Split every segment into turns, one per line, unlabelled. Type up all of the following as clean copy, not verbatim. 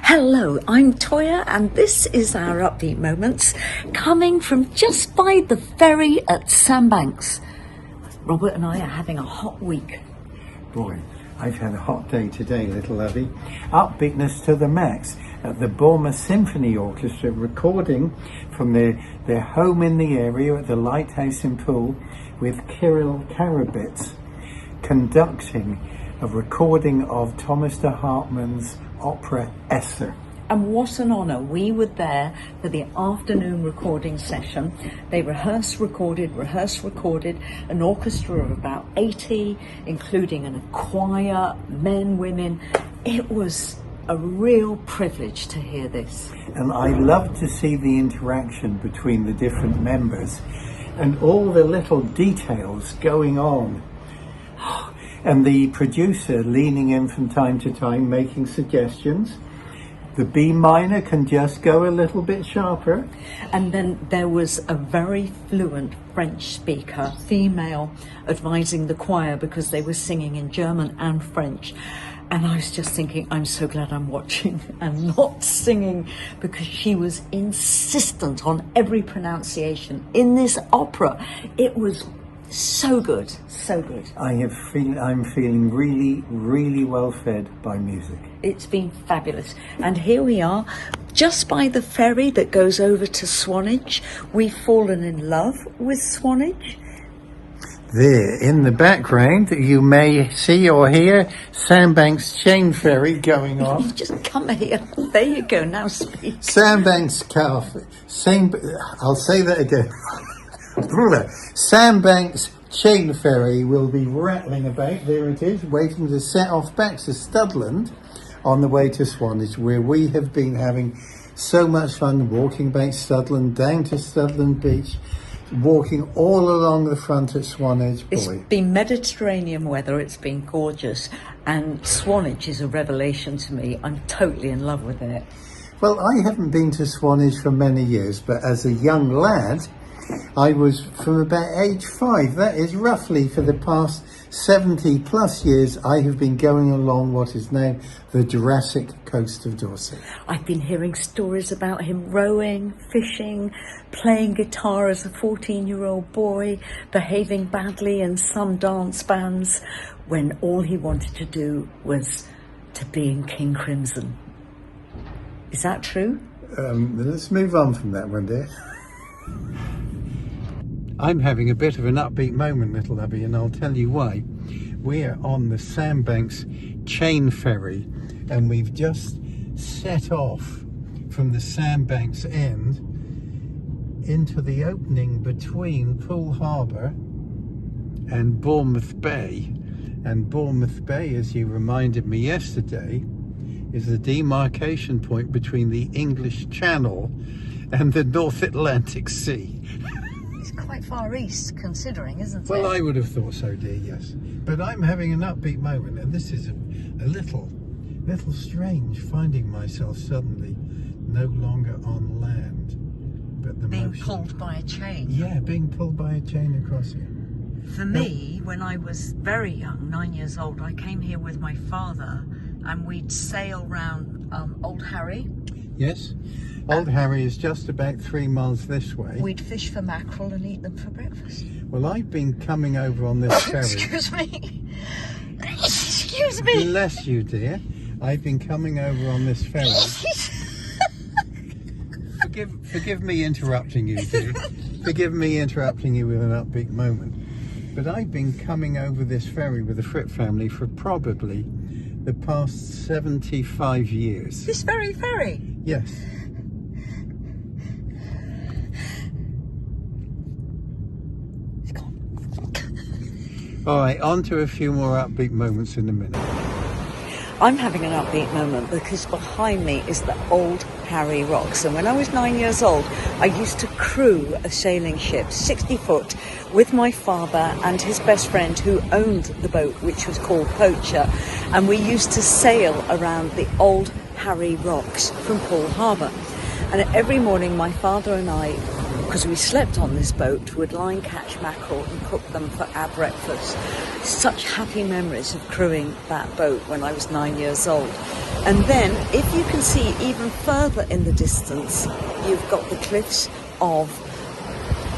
Hello, I'm Toyah and this is our Upbeat Moments coming from just by the ferry at Sandbanks. Robert and I are having a hot week.
Boy, I've had a hot day today, little lovey. Upbeatness to the max at the Bournemouth Symphony Orchestra, recording from their home in the area at the Lighthouse in Poole with Kirill Karabits, conducting a recording of Thomas de Hartmann's opera Esther.
And what an honour. We were there for the afternoon recording session. They rehearsed, recorded, an orchestra of about 80, including a choir, men, women. It was a real privilege to hear this.
And I love to see the interaction between the different members and all the little details going on. And the producer leaning in from time to time, making suggestions. The B minor can just go a little bit sharper.
And then there was a very fluent French speaker, female, advising the choir because they were singing in German and French. And I was just thinking, I'm so glad I'm watching and not singing, because she was insistent on every pronunciation in this opera. It was so good, so good.
I'm feeling really, really well fed by music.
It's been fabulous. And here we are, just by the ferry that goes over to Swanage. We've fallen in love with Swanage.
There, in the background, you may see or hear Sandbanks chain ferry going on.
You just come here. There you go, now speak.
Sandbanks Cafe. I'll say that again. Sandbanks chain ferry will be rattling about. There it is, waiting to set off back to Studland on the way to Swanage, where we have been having so much fun walking about Studland, down to Studland Beach, walking all along the front at Swanage.
It's been Mediterranean weather, it's been gorgeous, and Swanage is a revelation to me. I'm totally in love with it.
Well, I haven't been to Swanage for many years, but as a young lad, I was from about age 5. That is roughly for the past 70 plus years I have been going along what is now the Jurassic coast of Dorset.
I've been hearing stories about him rowing, fishing, playing guitar as a 14-year-old boy, behaving badly in some dance bands, when all he wanted to do was to be in King Crimson. Is that true?
Let's move on from that one, dear. I'm having a bit of an upbeat moment, little Abby, and I'll tell you why. We're on the Sandbanks chain ferry, and we've just set off from the Sandbanks end into the opening between Poole Harbour and Bournemouth Bay. And Bournemouth Bay, as you reminded me yesterday, is the demarcation point between the English Channel and the North Atlantic Sea.
It's quite far east, considering, isn't it?
Well, I would have thought so, dear, yes. But I'm having an upbeat moment, and this is a little strange, finding myself suddenly no longer on land, but the
being
motion.
pulled by a chain.
Yeah, being pulled by a chain across here.
For me, when I was very young, 9 years old, I came here with my father, and we'd sail round Old Harry.
Yes. Old Harry is just about 3 miles this way.
We'd fish for mackerel and eat them for breakfast.
Well, I've been coming over on this ferry.
Excuse me. Excuse me.
Bless you, dear. I've been coming over on this ferry. Forgive me interrupting you, dear. Forgive me interrupting you with an upbeat moment. But I've been coming over this ferry with the Fripp family for probably the past 75 years.
This very ferry?
Yes. All right, on to a few more upbeat moments in a minute.
I'm having an upbeat moment because behind me is the Old Harry Rocks. And when I was 9 years old, I used to crew a sailing ship, 60 foot, with my father and his best friend who owned the boat, which was called Poacher. And we used to sail around the Old Harry Rocks from Poole Harbour. And every morning, my father and I because we slept on this boat, would line catch mackerel and cook them for our breakfast. Such happy memories of crewing that boat when I was 9 years old. And then, if you can see even further in the distance, you've got the cliffs of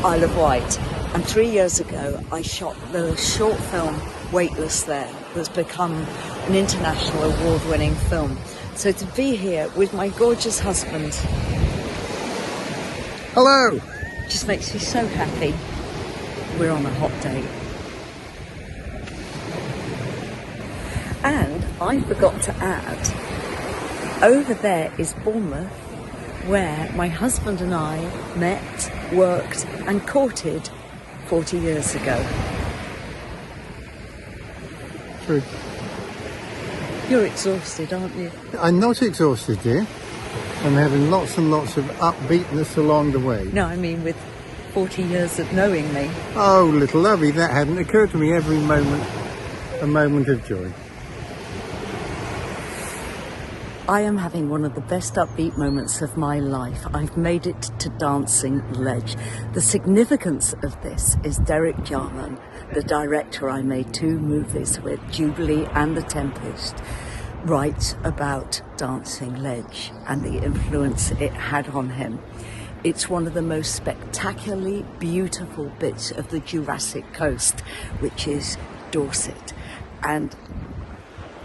Isle of Wight. And 3 years ago, I shot the short film Weightless there, that's become an international award-winning film. So to be here with my gorgeous husband,
Hello!
just makes me so happy. We're on a hot day. And I forgot to add, over there is Bournemouth, where my husband and I met, worked and courted 40 years ago.
True.
You're exhausted, aren't you?
I'm not exhausted, dear. I'm having lots and lots of upbeatness along the way.
No, I mean with 40 years of knowing me.
Oh, little lovey, that hadn't occurred to me. Every moment, a moment of joy.
I am having one of the best upbeat moments of my life. I've made it to Dancing Ledge. The significance of this is Derek Jarman, the director I made 2 movies with, Jubilee and The Tempest, writes about Dancing Ledge and the influence it had on him. It's one of the most spectacularly beautiful bits of the Jurassic Coast, which is Dorset. And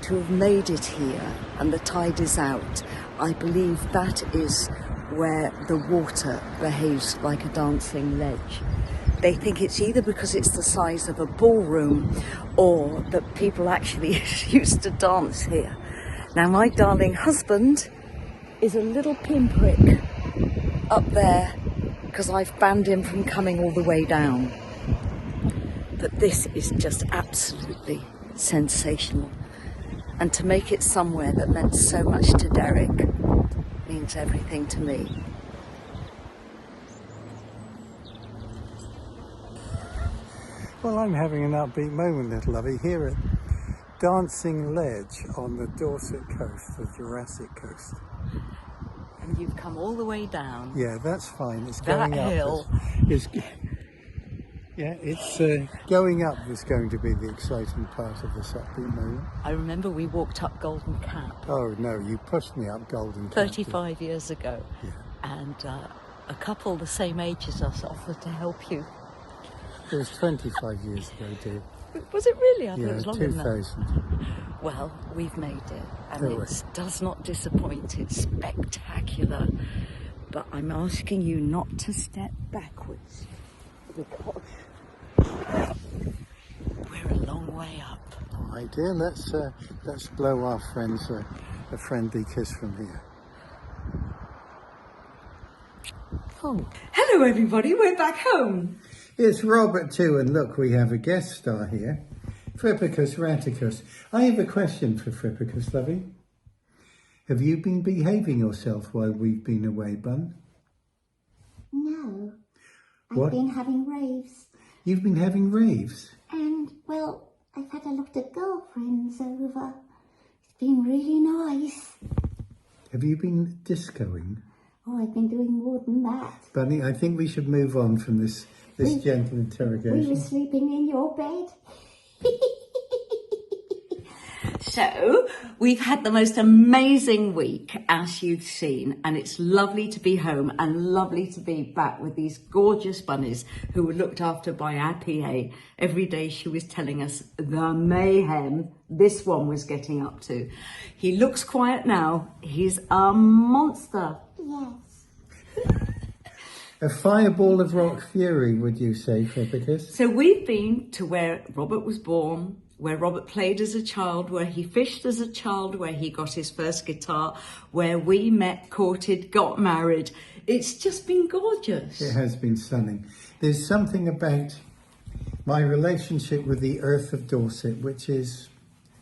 to have made it here and the tide is out, I believe that is where the water behaves like a dancing ledge. They think it's either because it's the size of a ballroom or that people actually used to dance here. Now my darling husband is a little pinprick up there because I've banned him from coming all the way down. But this is just absolutely sensational. And to make it somewhere that meant so much to Derek means everything to me.
Well, I'm having an upbeat moment, little lovey, here at Dancing Ledge on the Dorset coast, the Jurassic Coast.
And you've come all the way down.
Yeah, that's fine. It's
That
going up.
hill.
It's going up is going to be the exciting part of this upbeat moment.
I remember we walked up Golden Cap
Oh no, you pushed me up Golden Cap.
35 years ago.
Yeah.
And a couple the same age as us offered to help you.
It was 25 years ago, dear.
Was it really? I thought it
Yeah,
was longer than that.
2000.
Well, we've made it, and
Oh,
it does not disappoint. It's spectacular. But I'm asking you not to step backwards because we're a long way up.
All right, dear, let's blow our friends a friendly kiss from here. Oh.
Hello, everybody. We're back home.
It's Robert too, and look, we have a guest star here, Frippicus Raticus. I have a question for Frippicus, lovey. Have you been behaving yourself while we've been away, Bun?
No,
What?
I've been having raves.
You've been having raves?
And, well, I've had a lot of girlfriends over. It's been really nice.
Have you been discoing?
Oh, I've been doing more than that.
Bunny, I think we should move on from this gentle interrogation.
We were sleeping in your bed.
So, we've had the most amazing week, as you've seen, and it's lovely to be home and lovely to be back with these gorgeous bunnies who were looked after by our PA. Every day she was telling us the mayhem this one was getting up to. He looks quiet now. He's a monster.
Yes.
A fireball of rock fury, would you say, Frippicus?
So we've been to where Robert was born, where Robert played as a child, where he fished as a child, where he got his first guitar, where we met, courted, got married. It's just been gorgeous.
It has been stunning. There's something about my relationship with the earth of Dorset which is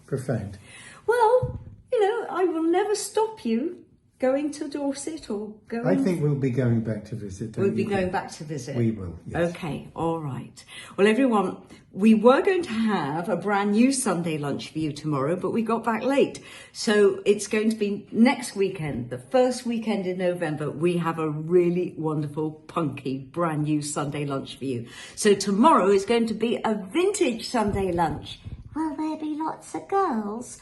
profound.
Well, you know, I will never stop you going to Dorset or going?
I think we'll be going back to visit. Don't
We'll be
you
going
think?
back to visit.
We will, yes.
Okay, all right. Well, everyone, we were going to have a brand new Sunday lunch for you tomorrow, but we got back late. So it's going to be next weekend, the first weekend in November. We have a really wonderful, punky, brand new Sunday lunch for you. So tomorrow is going to be a vintage Sunday lunch.
Will there be lots of girls?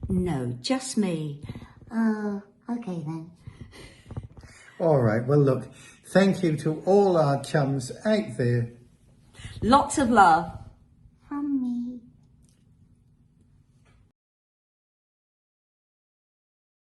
No, just me.
Oh, okay then.
All right, well, look, thank you to all our chums out there.
Lots of love.